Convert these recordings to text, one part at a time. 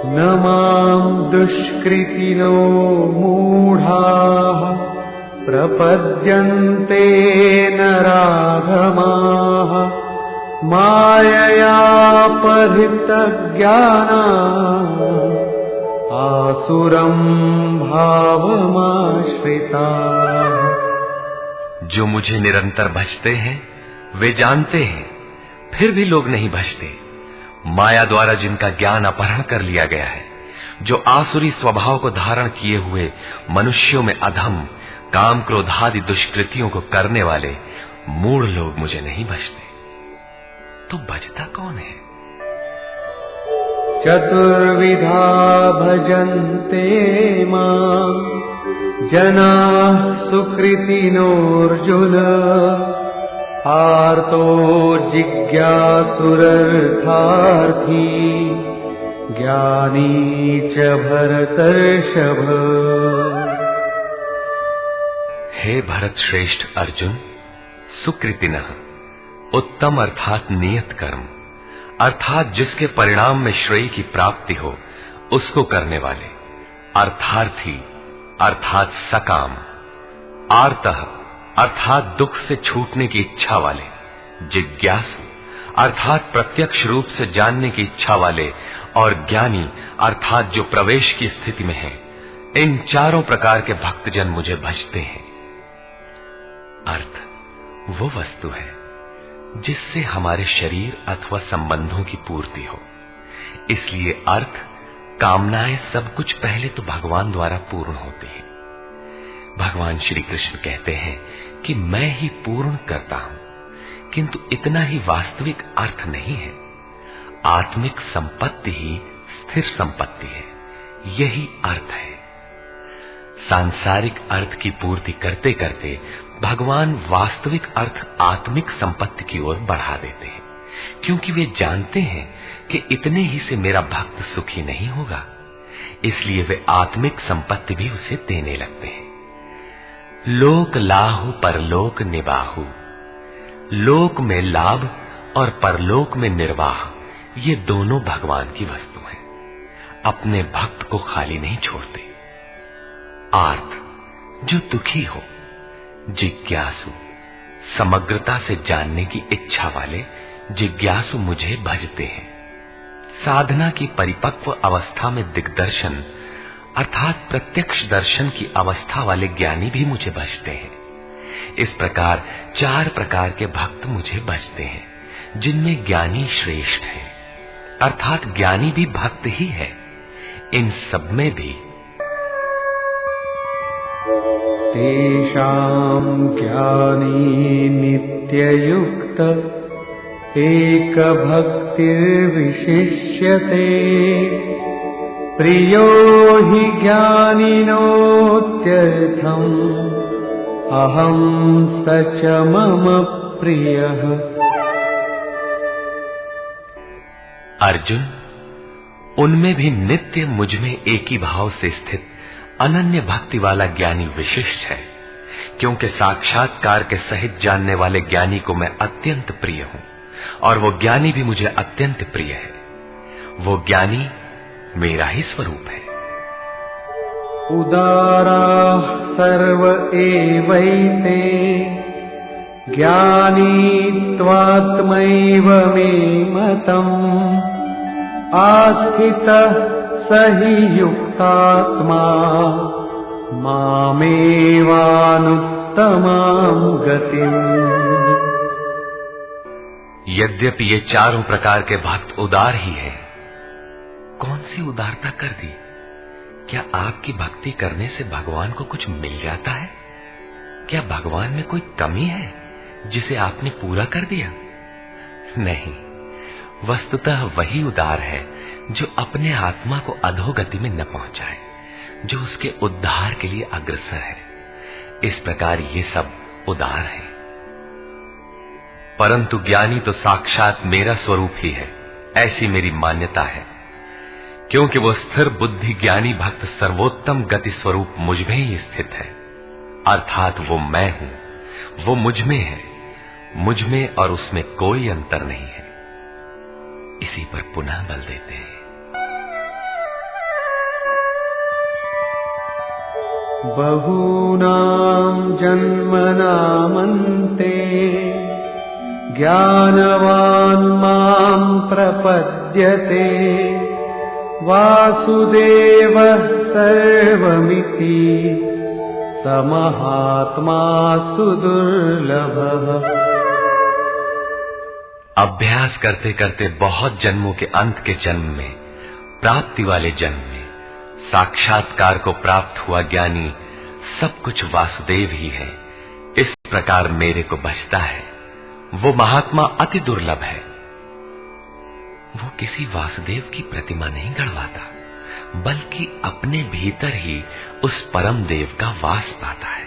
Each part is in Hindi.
न मां दुष्कृतिनो मूढाः प्रपद्यन्ते नराधमाः माययापहृतज्ञानाः आसुरं भावमाश्रिताः। जो मुझे निरंतर भजते हैं वे जानते हैं, फिर भी लोग नहीं भजते। माया द्वारा जिनका ज्ञान अपहरण कर लिया गया है, जो आसुरी स्वभाव को धारण किए हुए मनुष्यों में अधम काम क्रोधादि दुष्कृतियों को करने वाले मूढ़ लोग मुझे नहीं भजते। तो भजता कौन है? चतुर्विधा भजन्ते मां जनाः सुकृतिनोऽर्जुन आर्तो जिज्ञासुरर्थार्थी ज्ञानी च भरतर्षभ। हे भरत श्रेष्ठ अर्जुन, सुकृतिनः उत्तम अर्थात नियत कर्म, अर्थात जिसके परिणाम में श्रेय की प्राप्ति हो उसको करने वाले, अर्थार्थी अर्थात सकाम, आर्तः अर्थात दुख से छूटने की इच्छा वाले, जिज्ञासु अर्थात प्रत्यक्ष रूप से जानने की इच्छा वाले, और ज्ञानी अर्थात जो प्रवेश की स्थिति में है। इन चारों प्रकार के भक्तजन मुझे भजते हैं। अर्थ वो वस्तु है जिससे हमारे शरीर अथवा संबंधों की पूर्ति हो। इसलिए अर्थ, कामनाएं सब कुछ पहले तो भगवान द्वारा पूर्ण होती है। भगवान श्री कृष्ण कहते हैं कि मैं ही पूर्ण करता हूं, किंतु इतना ही वास्तविक अर्थ नहीं है। आत्मिक संपत्ति ही स्थिर संपत्ति है, यही अर्थ है। सांसारिक अर्थ की पूर्ति करते करते भगवान वास्तविक अर्थ आत्मिक संपत्ति की ओर बढ़ा देते हैं, क्योंकि वे जानते हैं कि इतने ही से मेरा भक्त सुखी नहीं होगा। इसलिए वे आत्मिक संपत्ति भी उसे देने लगते हैं। लोक लाहु परलोक निबाहु, लोक में लाभ और परलोक में निर्वाह, ये दोनों भगवान की वस्तु हैं। अपने भक्त को खाली नहीं छोड़ते। आर्त, जो दुखी हो, जिज्ञासु, समग्रता से जानने की इच्छा वाले जिज्ञासु मुझे भजते हैं। साधना की परिपक्व अवस्था में दिग्दर्शन अर्थात प्रत्यक्ष दर्शन की अवस्था वाले ज्ञानी भी मुझे भजते हैं। इस प्रकार चार प्रकार के भक्त मुझे भजते हैं, जिनमें ज्ञानी श्रेष्ठ है, अर्थात ज्ञानी भी भक्त ही है। इन सब में भी तेषां ज्ञानी नित्ययुक्त एक भक्तिर्विशिष्यते प्रियो हि ज्ञानिनोत्यर्थम् अहं स च मम प्रियः। अर्जुन, उनमें भी नित्य मुझ में एक ही भाव से स्थित अनन्य भक्ति वाला ज्ञानी विशिष्ट है, क्योंकि साक्षात्कार के सहित जानने वाले ज्ञानी को मैं अत्यंत प्रिय हूं और वो ज्ञानी भी मुझे अत्यंत प्रिय है। वो ज्ञानी मेरा ही स्वरूप है। उदाराः सर्व एवैते ज्ञानी त्वात्मैव मे मतम् आस्थितः स हि युक्तात्मा मामेवानुत्तमां गतिम्। यद्यपि ये चारों प्रकार के भक्त उदार ही हैं, कौन सी उदारता कर दी? क्या आपकी भक्ति करने से भगवान को कुछ मिल जाता है? क्या भगवान में कोई कमी है जिसे आपने पूरा कर दिया? नहीं, वस्तुतः वही उदार है जो अपने आत्मा को अधोगति में न पहुंचाए, जो उसके उद्धार के लिए अग्रसर है। इस प्रकार ये सब उदार है। परंतु ज्ञानी तो साक्षात मेरा स्वरूप ही है, ऐसी मेरी मान्यता है, क्योंकि वो स्थिर बुद्धि ज्ञानी भक्त सर्वोत्तम गति स्वरूप मुझ में ही स्थित है। अर्थात वो मैं हूं, वो मुझ में है, मुझ में और उसमें कोई अंतर नहीं है। इसी पर पुनः बल देते हैं। बहूनां जन्मनामन्ते ज्ञानवान् मां प्रपद्यते वासुदेवः सर्वमिति स महात्मा सुदुर्लभः। अभ्यास करते करते बहुत जन्मों के अंत के जन्म में, प्राप्ति वाले जन्म में साक्षात्कार को प्राप्त हुआ ज्ञानी सब कुछ वासुदेव ही है। इस प्रकार मेरे को बचता है। वो महात्मा अति दुर्लभ है। वो किसी वासुदेव की प्रतिमा नहीं गढ़वाता, बल्कि अपने भीतर ही उस परम देव का वास पाता है।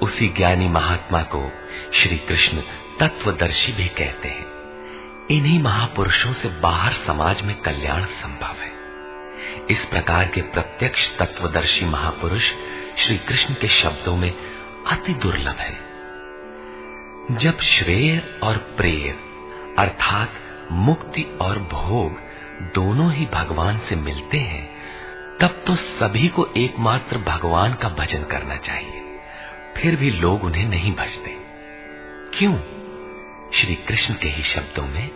उसी ज्ञानी महात्मा को श्री कृष्ण तत्वदर्शी भी कहते हैं। इन्हीं महापुरुषों से बाहर समाज में कल्याण संभव है। इस प्रकार के प्रत्यक्ष तत्वदर्शी महापुरुष श्री कृष्ण के शब्दों में अति दुर्लभ है। जब श्रेय और प्रेय अर्थात मुक्ति और भोग दोनों ही भगवान से मिलते हैं, तब तो सभी को एकमात्र भगवान का भजन करना चाहिए। फिर भी लोग उन्हें नहीं भजते। क्यों? श्री कृष्ण के ही शब्दों में,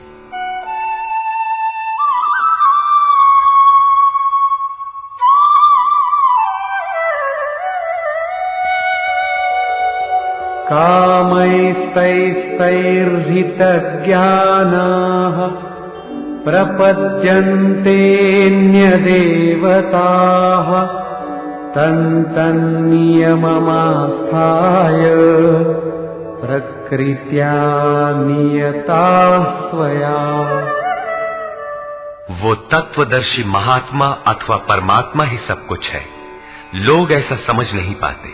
कामैस्तैस्तैर्हितज्ञानाः प्रपद्यन्तेऽन्यदेवताः तन्तन्नियममास्थाय प्रकृत्या नियताः स्वया। वो तत्वदर्शी महात्मा अथवा परमात्मा ही सब कुछ है। लोग ऐसा समझ नहीं पाते,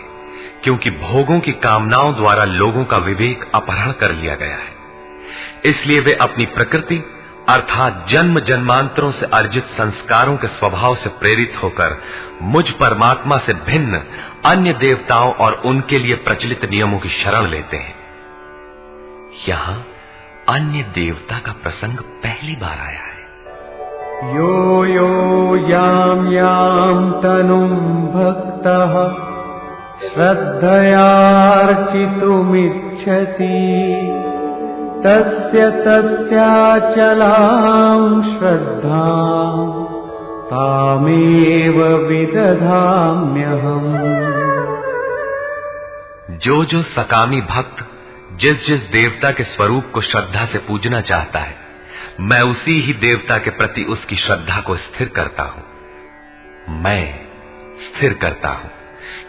क्योंकि भोगों की कामनाओं द्वारा लोगों का विवेक अपहरण कर लिया गया है। इसलिए वे अपनी प्रकृति अर्थात जन्म जन्मांतरों से अर्जित संस्कारों के स्वभाव से प्रेरित होकर मुझ परमात्मा से भिन्न अन्य देवताओं और उनके लिए प्रचलित नियमों की शरण लेते हैं। यहां अन्य देवता का प्रसंग पहली बार आया है। यो यो याम याम तनुम भक्तः श्रद्धयार्चितुमिच्छति तस्य तस्याचलां श्रद्धां तामेव विदधाम्यहम्। जो जो सकामी भक्त जिस जिस देवता के स्वरूप को श्रद्धा से पूजना चाहता है, मैं उसी ही देवता के प्रति उसकी श्रद्धा को स्थिर करता हूं। मैं स्थिर करता हूं,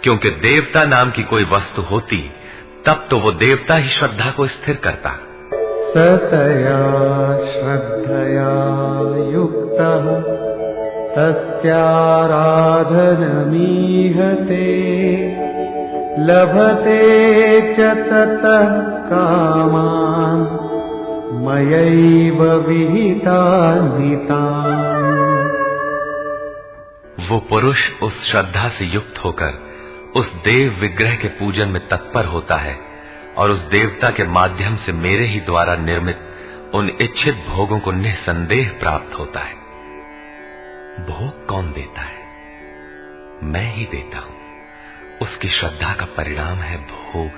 क्योंकि देवता नाम की कोई वस्तु होती तब तो वो देवता ही श्रद्धा को स्थिर करता। सतया श्रद्धया युक्तः तस्याराधनमीहते लभते च ततः कामान् मयैव विहितान् हितान्। वो पुरुष उस श्रद्धा से युक्त होकर उस देव विग्रह के पूजन में तत्पर होता है और उस देवता के माध्यम से मेरे ही द्वारा निर्मित उन इच्छित भोगों को निसंदेह प्राप्त होता है। भोग कौन देता है? मैं ही देता हूं। उसकी श्रद्धा का परिणाम है भोग,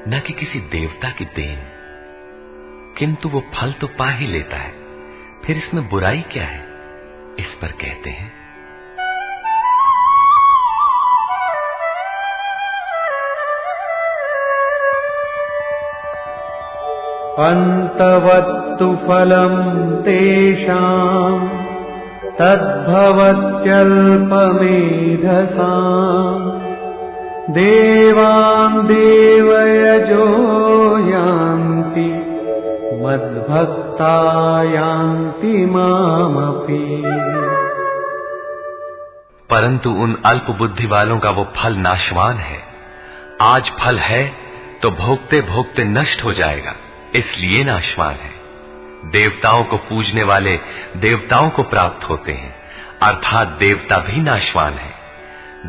न कि किसी देवता की देन। किंतु वो फल तो पा ही लेता है, फिर इसमें बुराई क्या है? इस पर कहते हैं, अन्तवत्तु फलं तेषां तद्भवत्यल्पमेधसां देवान् देवयजो यान्ति मद्भक्ता यान्ति मामपि। परंतु उन अल्प बुद्धि वालों का वो फल नाशवान है। आज फल है तो भोगते भोगते नष्ट हो जाएगा, इसलिए नाशवान है। देवताओं को पूजने वाले देवताओं को प्राप्त होते हैं, अर्थात देवता भी नाशवान है।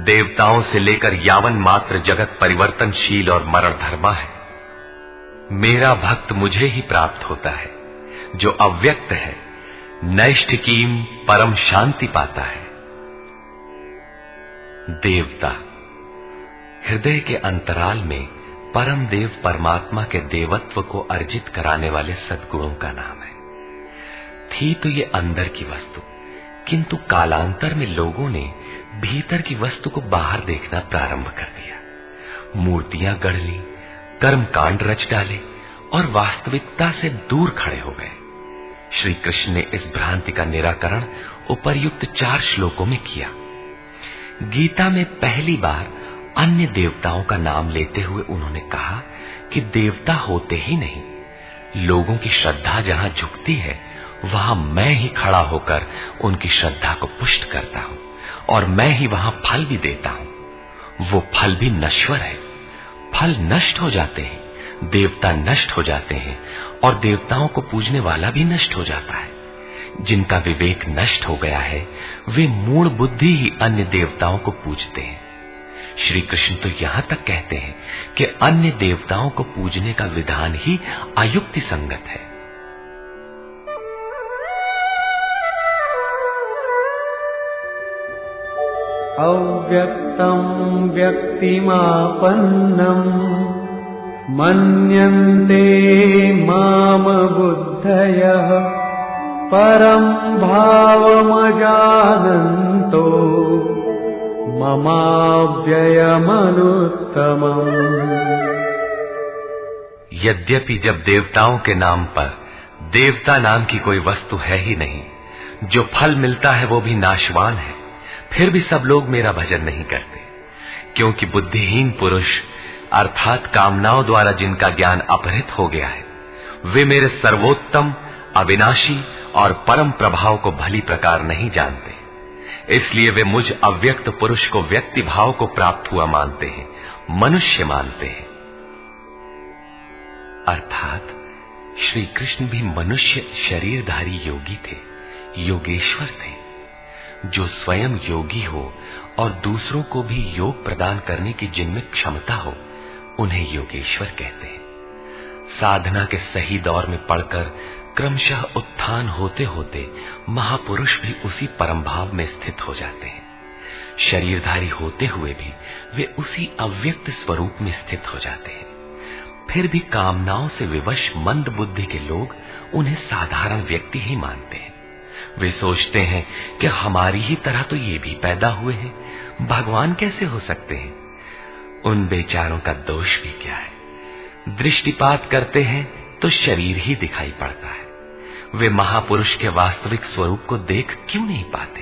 देवताओं से लेकर यावन मात्र जगत परिवर्तनशील और मरणधर्मा है। मेरा भक्त मुझे ही प्राप्त होता है, जो अव्यक्त है, नैष्ठिकीम परम शांति पाता है। देवता हृदय के अंतराल में परम देव परमात्मा के देवत्व को अर्जित कराने वाले सद्गुणों का नाम है। थी तो ये अंदर की वस्तु, किंतु कालांतर में लोगों ने भीतर की वस्तु को बाहर देखना प्रारंभ कर दिया। मूर्तियां गढ़ ली, कर्मकांड रच डाले और वास्तविकता से दूर खड़े हो गए। श्री कृष्ण ने इस भ्रांति का निराकरण उपर्युक्त 4 श्लोकों में किया। गीता में पहली बार अन्य देवताओं का नाम लेते हुए उन्होंने कहा कि देवता होते ही नहीं, लोगों की श्रद्धा जहां झुकती है वहां मैं ही खड़ा होकर उनकी श्रद्धा को पुष्ट करता हूं और मैं ही वहां फल भी देता हूं। वो फल भी नश्वर है, फल नष्ट हो जाते हैं, देवता नष्ट हो जाते हैं और देवताओं को पूजने वाला भी नष्ट हो जाता है। जिनका विवेक नष्ट हो गया है वे मूढ़ बुद्धि ही अन्य देवताओं को पूजते हैं। श्री कृष्ण तो यहां तक कहते हैं कि अन्य देवताओं को पूजने का विधान ही अयुक्ति संगत है। अव्यक्तं व्यक्तिमापन्नं मन्यन्ते माम बुद्धयः परं भावमजानन्तो ममाव्ययमनुत्तमम्। यद्यपि जब देवताओं के नाम पर देवता नाम की कोई वस्तु है ही नहीं, जो फल मिलता है वो भी नाशवान है, फिर भी सब लोग मेरा भजन नहीं करते, क्योंकि बुद्धिहीन पुरुष अर्थात कामनाओं द्वारा जिनका ज्ञान अपहृत हो गया है वे मेरे सर्वोत्तम, अविनाशी और परम प्रभाव को भली प्रकार नहीं जानते। इसलिए वे मुझ अव्यक्त पुरुष को व्यक्ति भाव को प्राप्त हुआ मानते हैं, मनुष्य मानते हैं। अर्थात श्री कृष्ण भी मनुष्य शरीरधारी योगी थे, योगेश्वर थे। जो स्वयं योगी हो और दूसरों को भी योग प्रदान करने की जिनमें क्षमता हो उन्हें योगेश्वर कहते हैं। साधना के सही दौर में पड़कर क्रमशः उत्थान होते होते महापुरुष भी उसी परम भाव में स्थित हो जाते हैं। शरीरधारी होते हुए भी वे उसी अव्यक्त स्वरूप में स्थित हो जाते हैं। फिर भी कामनाओं से विवश मंद बुद्धि के लोग उन्हें साधारण व्यक्ति ही मानते हैं। वे सोचते हैं कि हमारी ही तरह तो ये भी पैदा हुए हैं, भगवान कैसे हो सकते हैं। उन बेचारों का दोष भी क्या है, दृष्टिपात करते हैं तो शरीर ही दिखाई पड़ता है। वे महापुरुष के वास्तविक स्वरूप को देख क्यों नहीं पाते।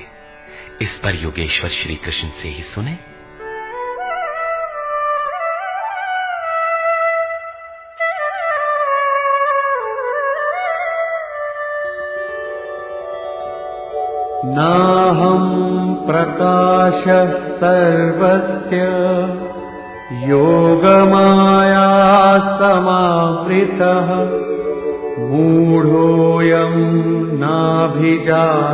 इस पर योगेश्वर श्री कृष्ण से ही सुने। नाहं प्रकाशः सर्वस्य योगमाया समावृतः मूढोऽयं नाभिजानाति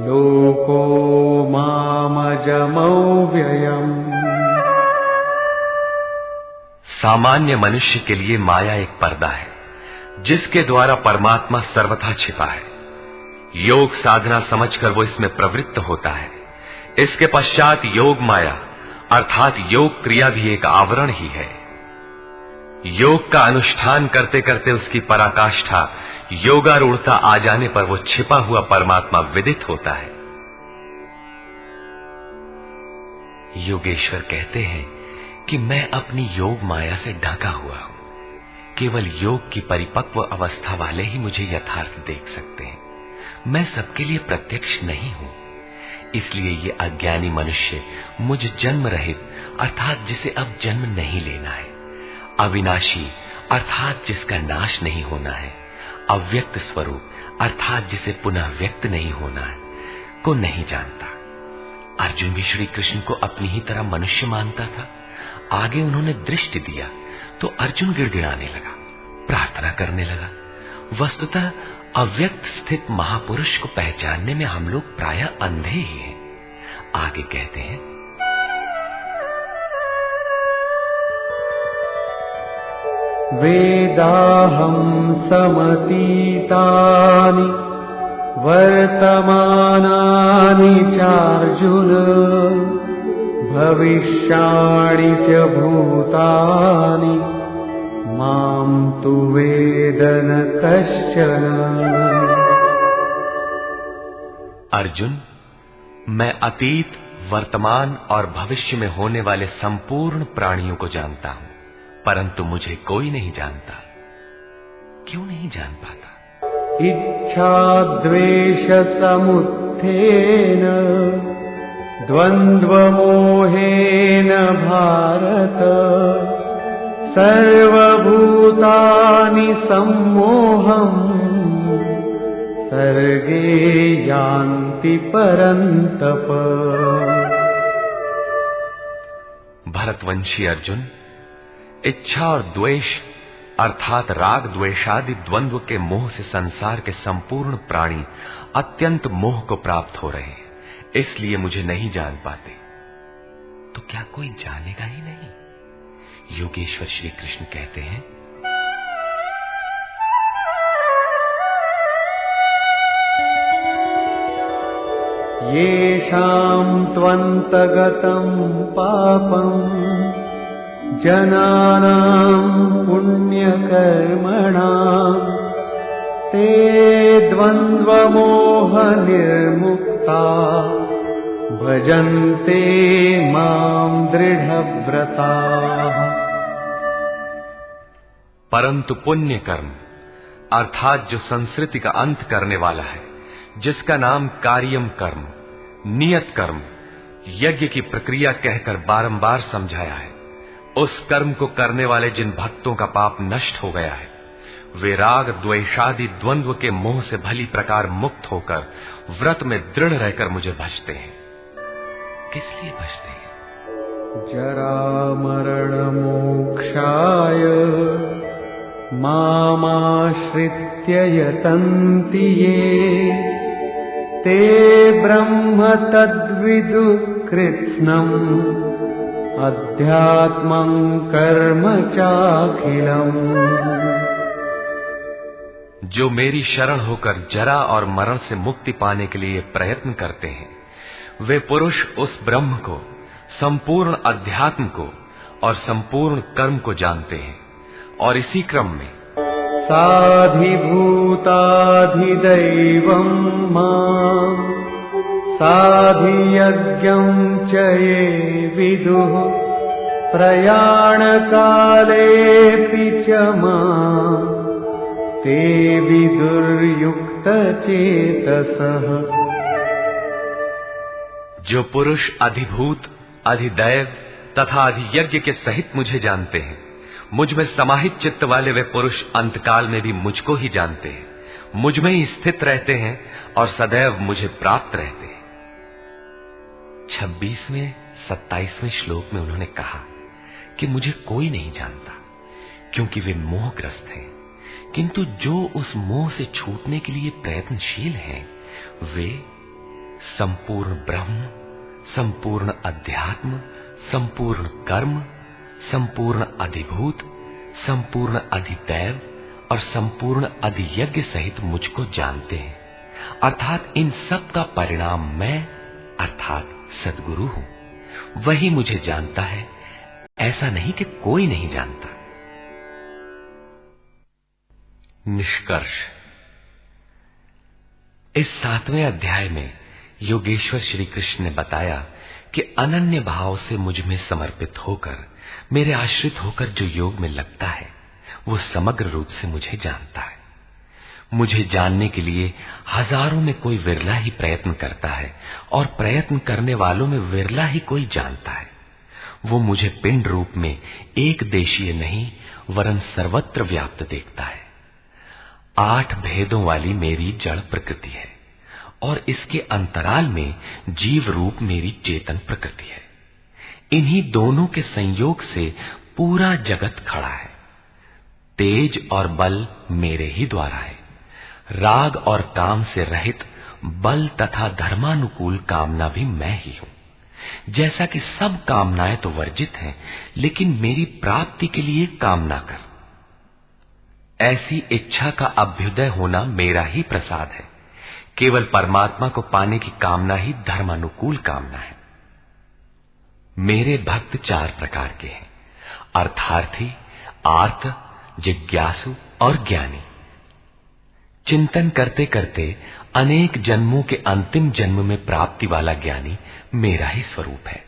लोको मामजमव्ययम्। सामान्य मनुष्य के लिए माया एक पर्दा है जिसके द्वारा परमात्मा सर्वथा छिपा है। योग साधना समझकर वो इसमें प्रवृत्त होता है। इसके पश्चात योग माया अर्थात योग क्रिया भी एक आवरण ही है। योग का अनुष्ठान करते करते उसकी पराकाष्ठा योगारूढ़ता आ जाने पर वो छिपा हुआ परमात्मा विदित होता है। योगेश्वर कहते हैं कि मैं अपनी योग माया से ढका हुआ हूं। केवल योग की परिपक्व अवस्था वाले ही मुझे यथार्थ देख सकते हैं। मैं सबके लिए प्रत्यक्ष नहीं हूं। इसलिए ये अज्ञानी मनुष्य मुझ जन्म रहित अर्थात जिसे अब जन्म नहीं लेना है, अविनाशी अर्थात जिसका नाश नहीं होना है, अव्यक्त स्वरूप अर्थात जिसे पुनः व्यक्त नहीं होना है, को नहीं जानता। अर्जुन भी श्री कृष्ण को अपनी ही तरह मनुष्य मानता था। आगे उन्होंने दृष्टि दिया तो अर्जुन गिड़गिड़ाने लगा, प्रार्थना करने लगा। वस्तुतः अव्यक्त स्थित महापुरुष को पहचानने में हम लोग प्रायः अंधे ही हैं। आगे कहते हैं, वेदाहं समतीतानि वर्तमानानि चार्जुन भविष्याणि च भूतानि मां तु वेद न कश्चन। अर्जुन, मैं अतीत, वर्तमान और भविष्य में होने वाले संपूर्ण प्राणियों को जानता हूं, परंतु मुझे कोई नहीं जानता। क्यों नहीं जान पाता? इच्छा द्वेष समुत्थेन द्वन्द्व मोहेन भारत सर्वभूतानि सम्मोहम् सर्गे यान्ति परन्तप। भरतवंशी अर्जुन, इच्छा और द्वेष अर्थात राग द्वेषादि द्वंद्व के मोह से संसार के संपूर्ण प्राणी अत्यंत मोह को प्राप्त हो रहे हैं, इसलिए मुझे नहीं जान पाते। तो क्या कोई जानेगा ही नहीं? योगेश्वर श्री कृष्ण कहते हैं, येषां त्वन्तगतं पापम् जनानां पुण्यकर्मणां ते द्वन्द्वमोहनिर्मुक्ता भजन्ते मां दृढ़व्रताः। परंतु पुण्य कर्म अर्थात जो संस्कृति का अंत करने वाला है, जिसका नाम कार्यम कर्म, नियत कर्म, यज्ञ की प्रक्रिया कहकर बारंबार समझाया है, उस कर्म को करने वाले जिन भक्तों का पाप नष्ट हो गया है, वे राग द्वेषादि द्वंद्व के मोह से भली प्रकार मुक्त होकर व्रत में दृढ़ रहकर मुझे भजते हैं। किस लिए भजते हैं? जरा मरण मोक्षाय मामाश्रित्य यतन्ति ये ते ब्रह्म तद्विदु कृत्स्नम् अध्यात्मं कर्म चाखिलम्। जो मेरी शरण होकर जरा और मरण से मुक्ति पाने के लिए प्रयत्न करते हैं, वे पुरुष उस ब्रह्म को, संपूर्ण अध्यात्म को और संपूर्ण कर्म को जानते हैं, और इसी क्रम में साधिभूताधिदैवं मां साधियज्ञं च ये विदुः प्रयाणकालेऽपि च मां ते विदुर्युक्तचेतसः। जो पुरुष अधिभूत, अधिदैव तथा अधियज्ञ के सहित मुझे जानते हैं, मुझ में समाहित चित्त वाले वे पुरुष अंतकाल में भी मुझको ही जानते हैं, मुझ में ही स्थित रहते हैं और सदैव मुझे प्राप्त रहते हैं। 26वें 27वें श्लोक में उन्होंने कहा कि मुझे कोई नहीं जानता, क्योंकि वे मोहग्रस्त हैं, किंतु जो उस मोह से छूटने के लिए प्रयत्नशील हैं, वे संपूर्ण ब्रह्म, संपूर्ण अध्यात्म, संपूर्ण कर्म, संपूर्ण अधिभूत, संपूर्ण अधिदैव और संपूर्ण अधियज्ञ सहित मुझको जानते हैं, अर्थात इन सब का परिणाम मैं अर्थात सद्गुरु हूं। वही मुझे जानता है, ऐसा नहीं कि कोई नहीं जानता। निष्कर्ष, इस 7वें अध्याय में योगेश्वर श्री कृष्ण ने बताया कि अनन्य भाव से मुझ में समर्पित होकर, मेरे आश्रित होकर जो योग में लगता है, वो समग्र रूप से मुझे जानता है। मुझे जानने के लिए हजारों में कोई विरला ही प्रयत्न करता है, और प्रयत्न करने वालों में विरला ही कोई जानता है। वो मुझे पिंड रूप में एक देशीय नहीं वरन सर्वत्र व्याप्त देखता है। 8 भेदों वाली मेरी जड़ प्रकृति है, और इसके अंतराल में जीव रूप मेरी चेतन प्रकृति है। इन्हीं दोनों के संयोग से पूरा जगत खड़ा है। तेज और बल मेरे ही द्वारा है। राग और काम से रहित बल तथा धर्मानुकूल कामना भी मैं ही हूं। जैसा कि सब कामनाएं तो वर्जित हैं, लेकिन मेरी प्राप्ति के लिए कामना कर। ऐसी इच्छा का अभ्युदय होना मेरा ही प्रसाद है। केवल परमात्मा को पाने की कामना ही धर्मानुकूल कामना है। मेरे भक्त 4 प्रकार के हैं, अर्थार्थी, आर्त, जिज्ञासु और ज्ञानी। चिंतन करते करते अनेक जन्मों के अंतिम जन्म में प्राप्ति वाला ज्ञानी मेरा ही स्वरूप है,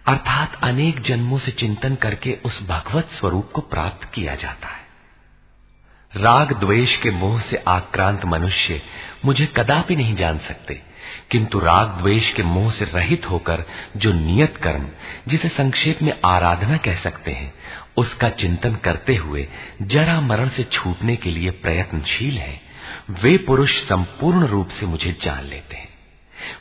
अर्थात अनेक जन्मों से चिंतन करके उस भगवत स्वरूप को प्राप्त किया जाता है। राग द्वेष के मोह से आक्रांत मनुष्य मुझे कदापि नहीं जान सकते, किंतु राग द्वेष के मोह से रहित होकर जो नियत कर्म, जिसे संक्षेप में आराधना कह सकते हैं, उसका चिंतन करते हुए जरा मरण से छूटने के लिए प्रयत्नशील हैं, वे पुरुष संपूर्ण रूप से मुझे जान लेते हैं।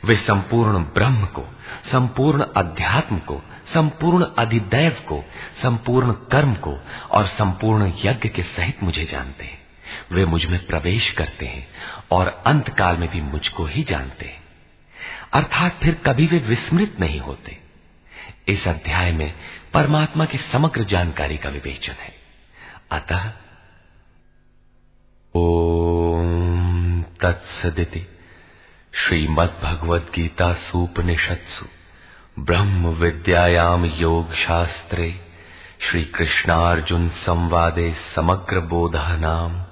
वे संपूर्ण ब्रह्म को, संपूर्ण अध्यात्म को, संपूर्ण अधिदैव को, संपूर्ण कर्म को और संपूर्ण यज्ञ के सहित मुझे जानते हैं। वे मुझ में प्रवेश करते हैं और अंत काल में भी मुझको ही जानते हैं, अर्थात फिर कभी वे विस्मृत नहीं होते। इस अध्याय में परमात्मा की समग्र जानकारी का विवेचन है। अतः ओम तत्सदिति श्रीमद्भगवद्गीतासूपनिषत्सु ब्रह्म विद्यायाम योग शास्त्रे श्री कृष्णार्जुन संवादे समग्र बोधः नाम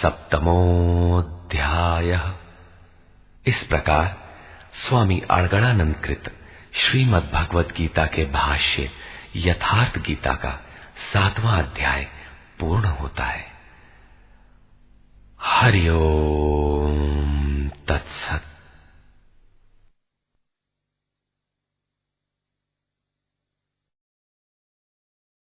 सप्तमोऽध्यायः। इस प्रकार स्वामी अड़गड़ानंद कृत श्रीमद् भगवद गीता के भाष्य यथार्थ गीता का 7वां अध्याय पूर्ण होता है। हरि ओम।